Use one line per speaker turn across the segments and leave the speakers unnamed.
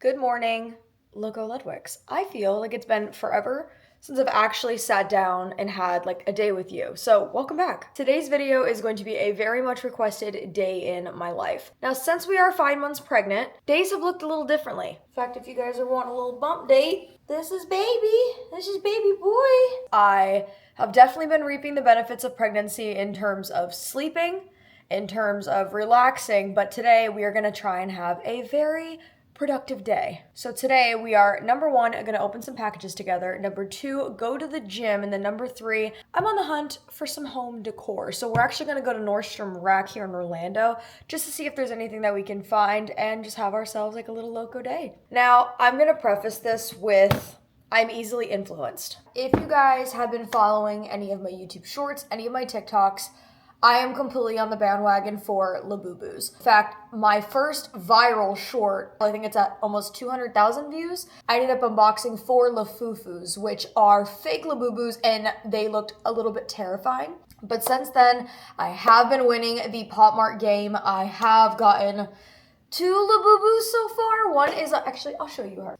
Good morning, Loco Ludwigs. I feel like it's been forever since I've actually sat down and had like a day with you. So welcome back. Today's video is going to be a very much requested day in my life. Now, since we are 5 months pregnant, days have looked a little differently. In fact, if you guys are wanting a little bump date, this is baby boy. I have definitely been reaping the benefits of pregnancy in terms of sleeping, in terms of relaxing, but today we are gonna try and have a very productive day. So today we are, number one, going to open some packages together. Number two, go to the gym. And then number three, I'm on the hunt for some home decor. So we're actually going to go to Nordstrom Rack here in Orlando just to see if there's anything that we can find and just have ourselves like a little loco day. Now, I'm going to preface this with I'm easily influenced. If you guys have been following any of my YouTube shorts, any of my TikToks, I am completely on the bandwagon for Labubus. In fact, my first viral short, I think it's at almost 200,000 views, I ended up unboxing 4 Lafufus, which are fake Labubus, and they looked a little bit terrifying. But since then, I have been winning the Pop Mart game. I have gotten 2 Labubus so far. One is, actually, I'll show you her.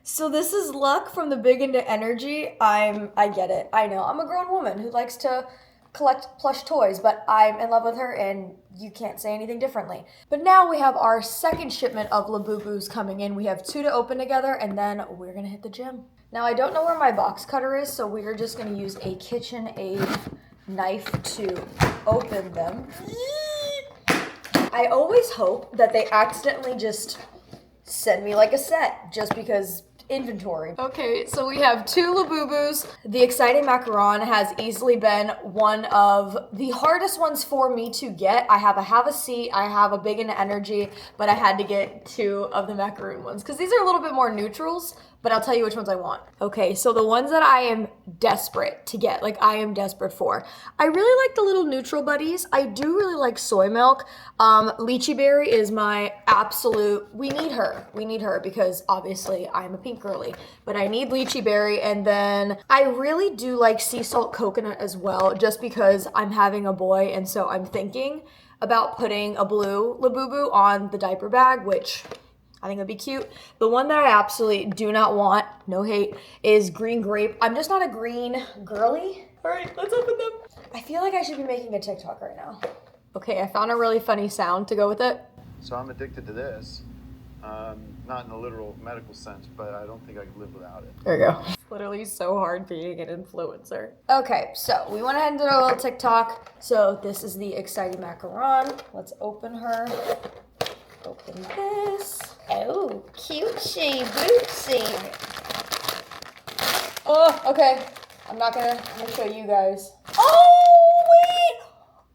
So this is Luck from the Big Into Energy. I get it. I know. I'm a grown woman who likes to collect plush toys, but I'm in love with her and you can't say anything differently. But now we have our second shipment of Labubus coming in. We have 2 to open together and then we're gonna hit the gym. Now I don't know where my box cutter is, so we're just gonna use a KitchenAid knife to open them. I always hope that they accidentally just send me like a set just because inventory. Okay, so we have 2 Labubus. The exciting macaron has easily been one of the hardest ones for me to get. I have a seat, I have a Big Into Energy, but I had to get 2 of the macaroon ones because these are a little bit more neutrals, but I'll tell you which ones I want. Okay, so the ones that I am desperate to get, like I am desperate for. I really like the little neutral buddies. I do really like soy milk. Lychee berry is my absolute, we need her because obviously I'm a pink girly, but I need lychee berry. And then I really do like sea salt coconut as well, just because I'm having a boy. And so I'm thinking about putting a blue Labubu on the diaper bag, which I think it'd be cute. The one that I absolutely do not want, no hate, is green grape. I'm just not a green girly. All right, let's open them. I feel like I should be making a TikTok right now. Okay, I found a really funny sound to go with it.
So I'm addicted to this. Not in a literal medical sense, but I don't think I could live without it.
There you go. It's literally so hard being an influencer. Okay, so we went ahead and did a little TikTok. So this is the exciting macaron. Let's open her. Open this. Oh, cutesy bootsy. Oh, okay. I'm gonna show you guys. Oh, wait.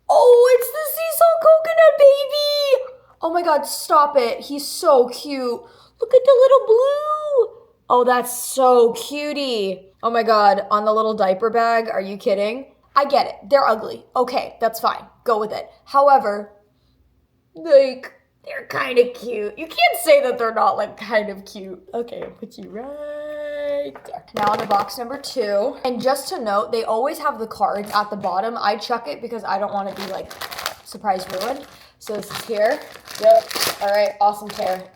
Oh, it's the sea salt coconut baby. Oh my God, stop it. He's so cute. Look at the little blue. Oh, that's so cutie. Oh my God, on the little diaper bag. Are you kidding? I get it. They're ugly. Okay, that's fine. Go with it. However, like, they're kind of cute. You can't say that they're not like kind of cute. Okay, I'll put you right there. Now on to box number 2. And just to note, they always have the cards at the bottom. I chuck it because I don't want to be like surprise ruined. So this is here. Yep. All right, awesome tear.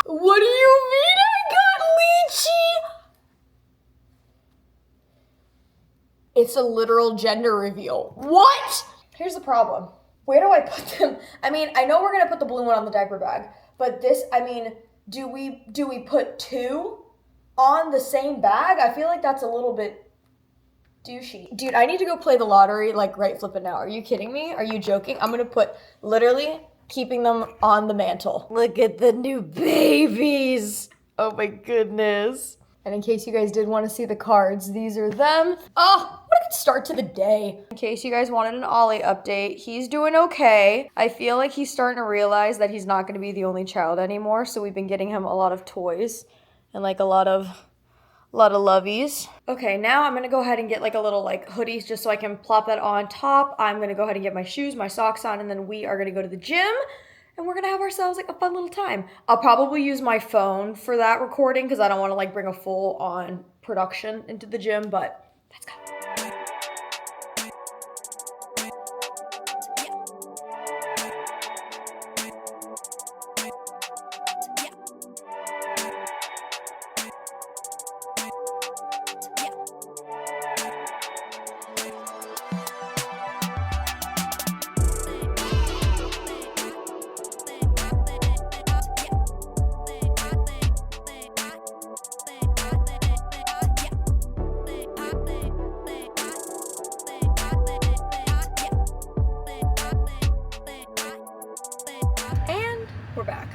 What do you mean I got lychee? It's a literal gender reveal. What? Here's the problem. Where do I put them? I mean, I know we're gonna put the blue one on the diaper bag, but this, I mean, do we put 2 on the same bag? I feel like that's a little bit douchey. Dude, I need to go play the lottery like right flipping now. Are you kidding me? Are you joking? I'm gonna put literally keeping them on the mantle. Look at the new babies. Oh my goodness. And in case you guys did want to see the cards, these are them. Oh, what a good start to the day. In case you guys wanted an Ollie update, he's doing okay. I feel like he's starting to realize that he's not going to be the only child anymore. So we've been getting him a lot of toys and like a lot of lovies. Okay, now I'm gonna go ahead and get like a little like hoodie just so I can plop that on top. I'm gonna go ahead and get my shoes, my socks on, and then we are gonna go to the gym and we're gonna have ourselves like a fun little time. I'll probably use my phone for that recording because I don't wanna like bring a full-on production into the gym, but let's go. we're back.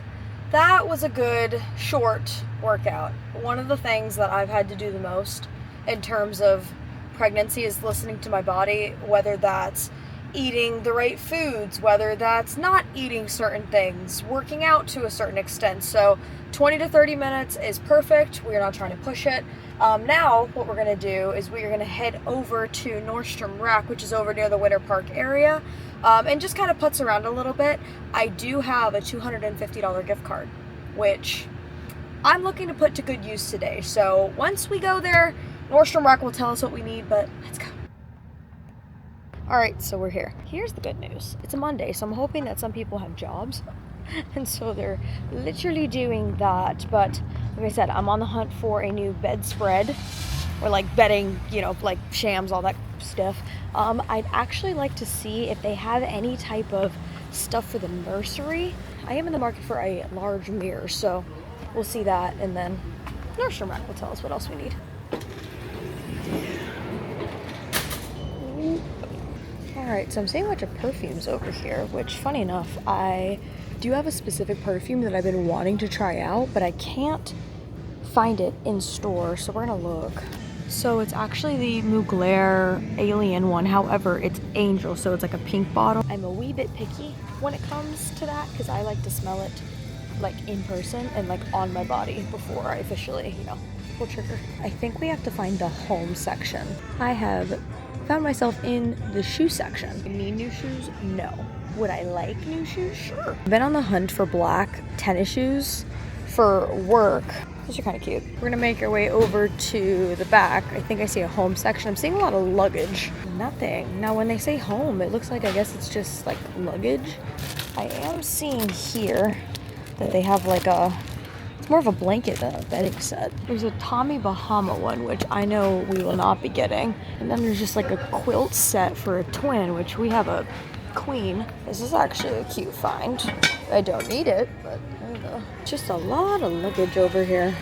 That was a good short workout. One of the things that I've had to do the most in terms of pregnancy is listening to my body, whether that's eating the right foods, whether that's not eating certain things, working out to a certain extent. So 20 to 30 minutes is perfect. We're not trying to push it. Now what we're going to do is we are going to head over to Nordstrom Rack, which is over near the Winter Park area, and just kind of putz around a little bit. I do have a $250 gift card, which I'm looking to put to good use today. So once we go there, Nordstrom Rack will tell us what we need, but let's go. All right, so we're here. Here's the good news. It's a Monday, so I'm hoping that some people have jobs. And so they're literally doing that. But like I said, I'm on the hunt for a new bedspread, or like bedding, you know, like shams, all that stuff. I'd actually like to see if they have any type of stuff for the nursery. I am in the market for a large mirror, so we'll see that, and then Nordstrom Rack will tell us what else we need. Alright, so I'm seeing a bunch of perfumes over here, which, funny enough, I do have a specific perfume that I've been wanting to try out, but I can't find it in store, so we're gonna look. So it's actually the Mugler Alien one, however, it's Angel, so it's like a pink bottle. I'm a wee bit picky when it comes to that, because I like to smell it like in person and like on my body before I officially, you know, pull trigger. I think we have to find the home section. I have found myself in the shoe section. I need new shoes? No. Would I like new shoes? Sure. I've been on the hunt for black tennis shoes for work. These are kind of cute. We're gonna make our way over to the back. I think I see a home section. I'm seeing a lot of luggage. Nothing. Now when they say home, it looks like, I guess it's just like luggage. I am seeing here that they have like it's more of a blanket than a bedding set. There's a Tommy Bahama one, which I know we will not be getting. And then there's just like a quilt set for a twin, which we have a queen. This is actually a cute find. I don't need it, but there you go. Just a lot of luggage over here.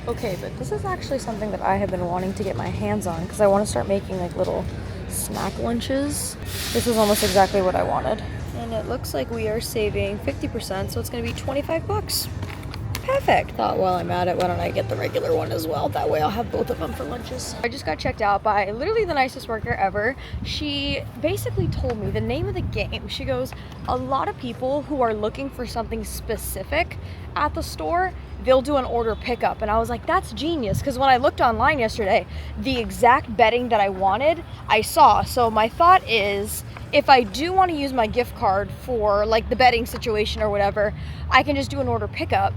Okay, but this is actually something that I have been wanting to get my hands on, because I want to start making like little snack lunches. This is almost exactly what I wanted. And it looks like we are saving 50%, so it's going to be 25 bucks. Perfect. Thought while I'm at it, why don't I get the regular one as well? That way I'll have both of them for lunches. I just got checked out by literally the nicest worker ever. She basically told me the name of the game. She goes, a lot of people who are looking for something specific at the store, they'll do an order pickup. And I was like, that's genius, because when I looked online yesterday, the exact bedding that I wanted, I saw. So my thought is, if I do want to use my gift card for like the bedding situation or whatever, I can just do an order pickup.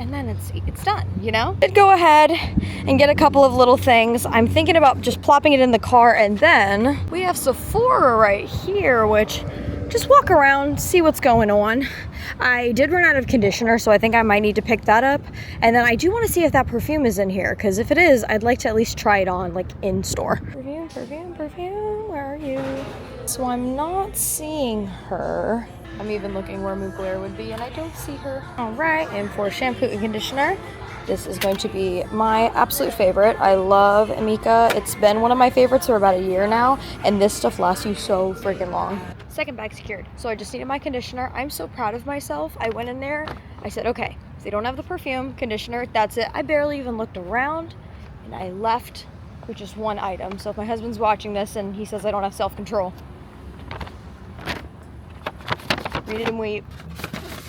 And then it's done, you know? I'd go ahead and get a couple of little things. I'm thinking about just plopping it in the car, and then we have Sephora right here, which just walk around, see what's going on. I did run out of conditioner, so I think I might need to pick that up. And then I do want to see if that perfume is in here, because if it is, I'd like to at least try it on, like in store. Perfume, perfume, perfume, where are you? So I'm not seeing her. I'm even looking where Mugler would be, and I don't see her. All right, and for shampoo and conditioner, this is going to be my absolute favorite. I love Amika. It's been one of my favorites for about a year now, and this stuff lasts you so freaking long. Second bag secured. So I just needed my conditioner. I'm so proud of myself. I went in there, I said, okay, if they don't have the perfume, conditioner, that's it. I barely even looked around, and I left with just one item. So if my husband's watching this and he says I don't have self-control, read it and weep.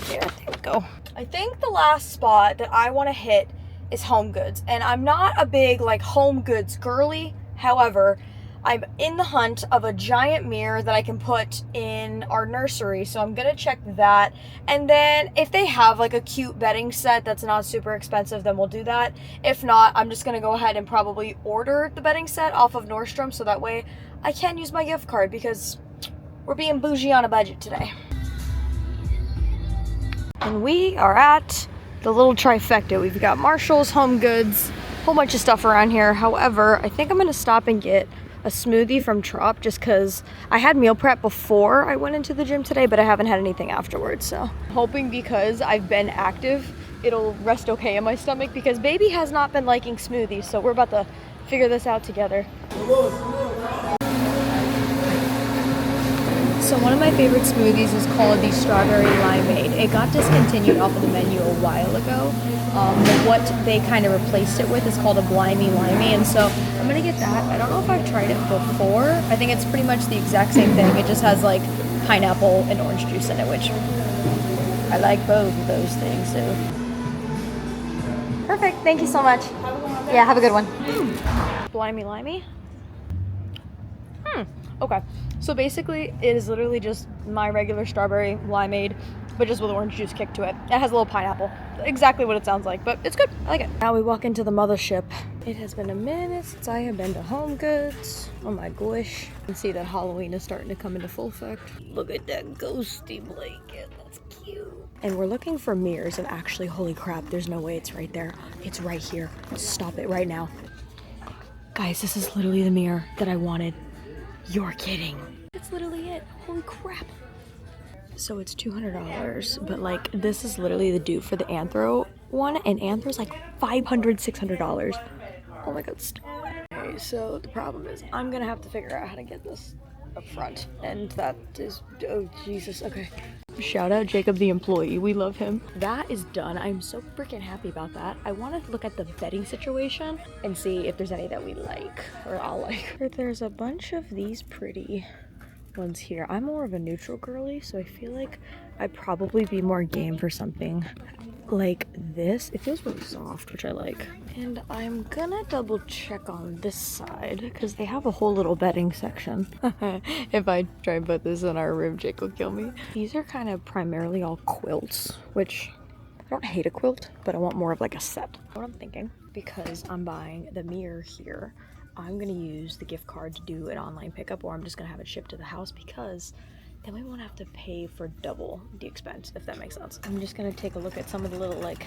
There we go. I think the last spot that I want to hit is Home Goods. And I'm not a big like Home Goods girly. However, I'm in the hunt of a giant mirror that I can put in our nursery. So I'm going to check that. And then if they have like a cute bedding set that's not super expensive, then we'll do that. If not, I'm just going to go ahead and probably order the bedding set off of Nordstrom. So that way I can use my gift card, because we're being bougie on a budget today. And we are at the little trifecta. We've got Marshall's, Home Goods, a whole bunch of stuff around here. However, I think I'm going to stop and get a smoothie from Trop, just because I had meal prep before I went into the gym today, but I haven't had anything afterwards. So I'm hoping because I've been active, it'll rest okay in my stomach, because baby has not been liking smoothies. So we're about to figure this out together. So one of my favorite smoothies is called the Strawberry Limeade. It got discontinued off of the menu a while ago. But what they kind of replaced it with is called a Blimey Limey, and so I'm gonna get that. I don't know if I've tried it before. I think it's pretty much the exact same thing. It just has like pineapple and orange juice in it, which I like both of those things. So perfect. Thank you so much. Yeah, have a good one. Blimey Limey. Okay, so basically it is literally just my regular strawberry limeade, but just with orange juice kick to it. It has a little pineapple. Exactly what it sounds like, but it's good. I like it. Now we walk into the mothership. It has been a minute since I have been to Home Goods. Oh my gosh. You can see that Halloween is starting to come into full effect. Look at that ghosty blanket. That's cute. And we're looking for mirrors, and actually, holy crap, there's no way it's right there. It's right here. Stop it right now. Guys, this is literally the mirror that I wanted. You're kidding. That's literally it. Holy crap. So it's $200, but like this is literally the dupe for the Anthro one, and Anthro's like $500, $600. Oh my god. Okay, so the problem is I'm gonna have to figure out how to get this up front, and that is, oh Jesus, okay. Shout out Jacob the employee, we love him. That is done. I'm so freaking happy about that. I want to look at the bedding situation and see if there's any that we like, or I'll like. There's a bunch of these pretty ones here. I'm more of a neutral girly, so I feel like I'd probably be more game for something like this. It feels really soft, which I like. And I'm gonna double check on this side because they have a whole little bedding section. If I try and put this in our room, Jake will kill me. These are kind of primarily all quilts, which I don't hate a quilt, but I want more of like a set. What I'm thinking, because I'm buying the mirror here, I'm gonna use the gift card to do an online pickup, or I'm just gonna have it shipped to the house, because then we won't have to pay for double the expense, if that makes sense. I'm just gonna take a look at some of the little like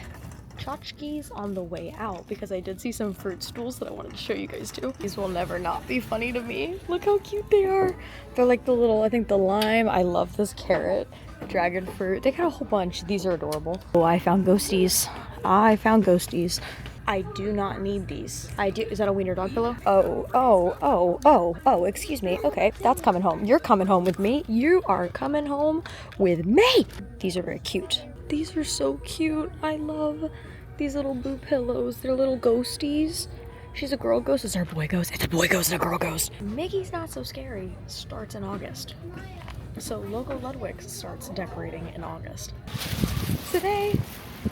tchotchkes on the way out, because I did see some fruit stools that I wanted to show you guys too. These will never not be funny to me. Look how cute they are. They're like the little, I think the lime. I love this carrot, dragon fruit. They got a whole bunch. These are adorable. Oh, I found ghosties. I found ghosties. I do not need these. I do. Is that a wiener dog pillow? Oh, excuse me. Okay, that's coming home. You're coming home with me. You are coming home with me. These are very cute. These are so cute. I love these little blue pillows. They're little ghosties. She's a girl ghost. Is there a boy ghost? It's a boy ghost and a girl ghost. Mickey's Not So Scary starts in August. So Logo Ludwig starts decorating in August. Today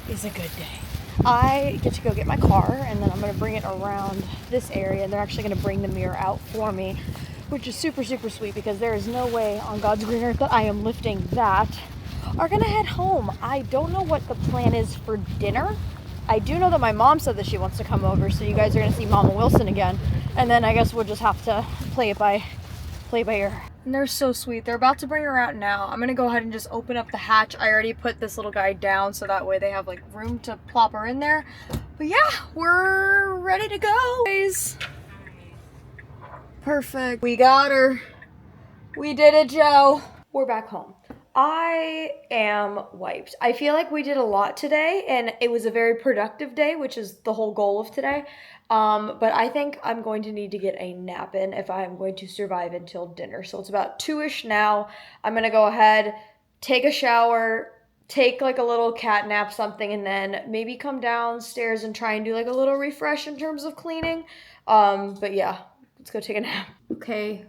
is a good day. I get to go get my car, and then I'm going to bring it around this area, and they're actually going to bring the mirror out for me, which is super, super sweet, because there is no way on God's green earth that I am lifting that. Are going to head home. I don't know what the plan is for dinner. I do know that my mom said that she wants to come over, so you guys are going to see Mama Wilson again, and then I guess we'll just have to play it by ear. And they're so sweet. They're about to bring her out now. I'm gonna go ahead and just open up the hatch. I already put this little guy down, so that way they have like room to plop her in there. But yeah, we're ready to go, guys. Perfect. We got her. We did it, Joe. We're back home. I am wiped. I feel like we did a lot today, and it was a very productive day, which is the whole goal of today. But I think I'm going to need to get a nap in if I'm going to survive until dinner. So it's about 2-ish now. I'm going to go ahead, take a shower, take like a little cat nap, something, and then maybe come downstairs and try and do like a little refresh in terms of cleaning. But yeah, let's go take a nap. Okay,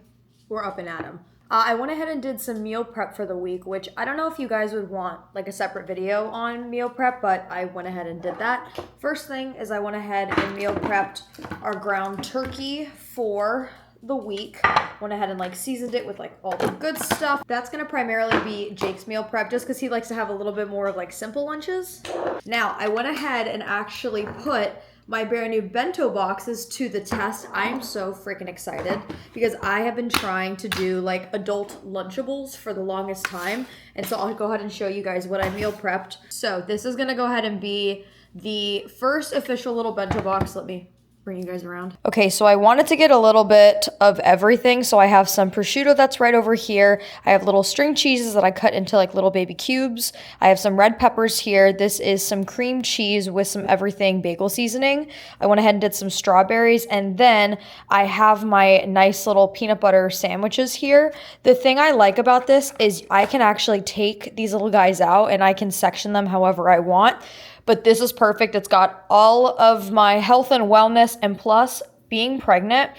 we're up and at 'em. I went ahead and did some meal prep for the week, which I don't know if you guys would want like a separate video on meal prep, but I went ahead and did that. First thing is I went ahead and meal prepped our ground turkey for the week. Went ahead and like seasoned it with like all the good stuff. That's gonna primarily be Jake's meal prep, just because he likes to have a little bit more of like simple lunches. Now I went ahead and actually put my brand new bento boxes to the test. I'm so freaking excited because I have been trying to do like adult Lunchables for the longest time. And so I'll go ahead and show you guys what I meal prepped. So this is gonna go ahead and be the first official little bento box. Let me bring you guys around. Okay, so I wanted to get a little bit of everything. So I have some prosciutto that's right over here. I have little string cheeses that I cut into like little baby cubes. I have some red peppers here. This is some cream cheese with some everything bagel seasoning. I went ahead and did some strawberries, and then I have my nice little peanut butter sandwiches here. The thing I like about this is I can actually take these little guys out and I can section them however I want. But this is perfect. It's got all of my health and wellness, and plus being pregnant,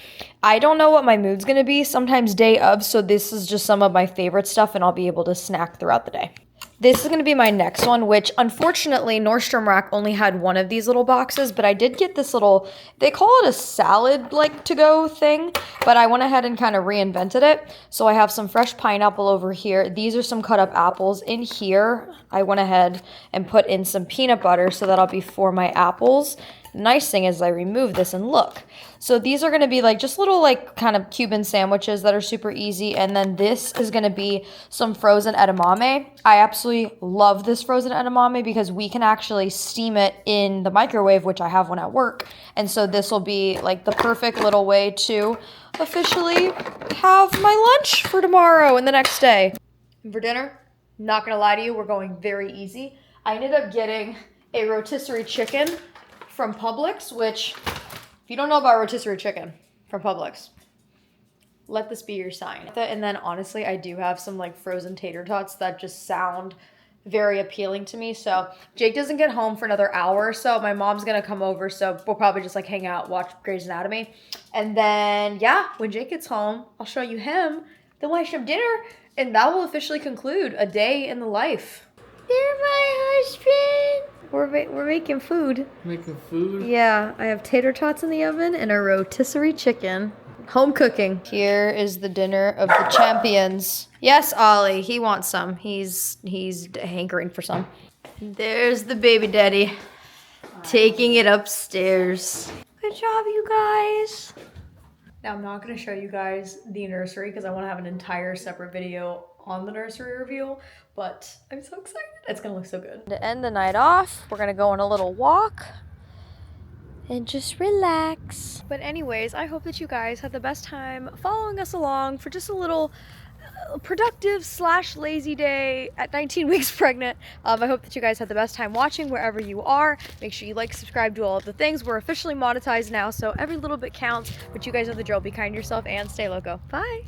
I don't know what my mood's gonna be sometimes day of, so this is just some of my favorite stuff and I'll be able to snack throughout the day. This is going to be my next one, which unfortunately Nordstrom Rack only had one of these little boxes, but I did get this little, they call it a salad like to go thing, but I went ahead and kind of reinvented it. So I have some fresh pineapple over here. These are some cut up apples. In here, I went ahead and put in some peanut butter so that'll be for my apples. The nice thing is I remove this and look. So these are going to be like just little like kind of Cuban sandwiches that are super easy. And then this is going to be some frozen edamame. I absolutely love this frozen edamame because we can actually steam it in the microwave, which I have one at work. And so this will be like the perfect little way to officially have my lunch for tomorrow and the next day. And for dinner, not going to lie to you, we're going very easy. I ended up getting a rotisserie chicken from Publix, which, if you don't know about rotisserie chicken from Publix, let this be your sign. And then honestly, I do have some like frozen tater tots that just sound very appealing to me. So Jake doesn't get home for another hour or so. My mom's gonna come over, so we'll probably just like hang out, watch Grey's Anatomy. And then yeah, when Jake gets home, I'll show you him. Then we'll have dinner, and that will officially conclude a day in the life. You're my husband. We're making food.
Making food?
Yeah, I have tater tots in the oven and a rotisserie chicken. Home cooking. Here is the dinner of the champions. Yes, Ollie, he wants some. He's hankering for some. There's the baby daddy taking it upstairs. Good job, you guys. Now, I'm not going to show you guys the nursery because I want to have an entire separate video on the nursery review, but I'm so excited. It's going to look so good. To end the night off, we're going to go on a little walk and just relax. But anyways, I hope that you guys had the best time following us along for just a little productive / lazy day at 19 weeks pregnant. I hope that you guys had the best time watching wherever you are. Make sure you like, subscribe, do all of the things. We're officially monetized now, so every little bit counts. But you guys know the drill. Be kind to yourself and stay loco. Bye.